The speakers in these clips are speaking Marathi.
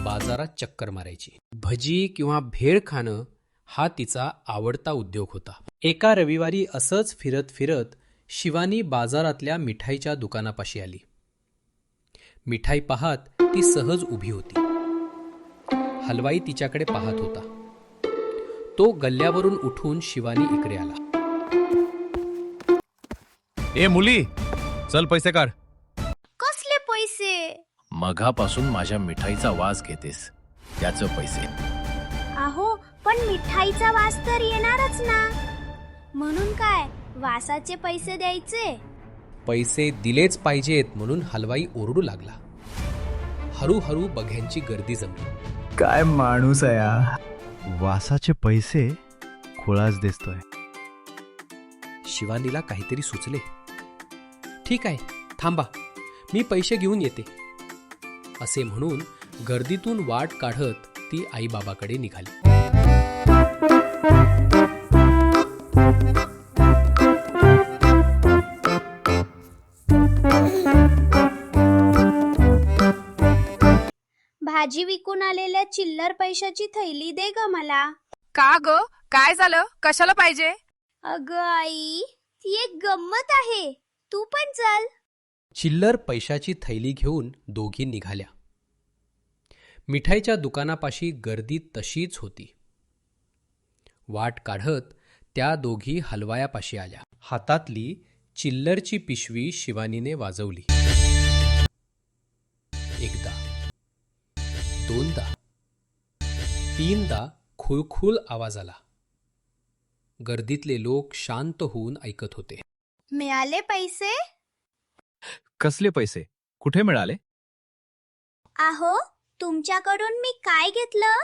बाजारात चक्कर मारायची. भजी किंवा भेळ खाणं हा तिचा आवडता उद्योग होता. एका रविवारी असंच फिरत फिरत शिवानी बाजारातल्या मिठाईच्या दुकानापाशी आली. मिठाई पाहत ती सहज उभी होती. हलवाई तिच्याकडे पाहत होता. तो गल्ल्यावरून उठून शिवानी इकडे आला. ए मुली, चल पैसे काढ. कसले पैसे? मघापासून माझ्या मिठाईचा वास घेतेस, त्याचे पैसे. अहो पण मिठाईचा वास तर येणारच ना, म्हणून काय वासाचे पैसे द्यायचे? पैसे दिलेच पाहिजेत म्हणून हलवाई ओरडू लागला. हळूहळू बघ्यांची गर्दी जमली. काय माणूस आहे हा. वासाचे पैसे खोळाच दिसतोय. शिवानीला काहीतरी सुचले. ठीक आहे, थांबा, मी पैसे घेऊन येते, असे म्हणून गर्दीतून वाट काढत ती आईबाबाकडे निघाली. भाजी विकून आलेल्या चिल्लर पैशाची थैली दे ग मला. का ग, काय झालं? कशाला पाहिजे? अगं आई, ती एक गंमत आहे, तू पण चल. चिल्लर पैशाची थैली घेऊन दोघी निघाल्या. मिठाईच्या दुकानापाशी गर्दी तशीच होती. वाट काढत त्या दोघी हलवायापाशी आल्या. हातातली चिल्लरची पिशवी शिवानीने वाजवली. एकदा, दोनदा, तीनदा खुळखुळ आवाज आला. गर्दीतले लोक शांत होऊन ऐकत होते. मिळाले पैसे? कसले पैसे? कुठे मिळाले? अहो, तुमच्याकडून मी काय घेतलं?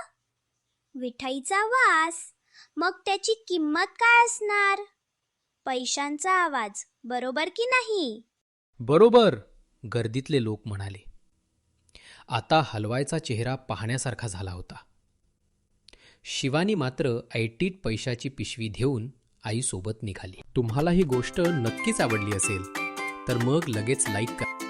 मिठाईचा वास. मग त्याची किंमत काय असणार? पैशांचा आवाज, बरोबर की नाही? बरोबर, गर्दीतले लोक म्हणाले. आता हलवायचा चेहरा पाहण्यासारखा झाला होता. शिवानी मात्र ऐटीत पैशाची पिशवी घेऊन आईसोबत निघाली. तुम्हाला ही गोष्ट नक्कीच आवडली असेल तर मग लगेच लाईक करा.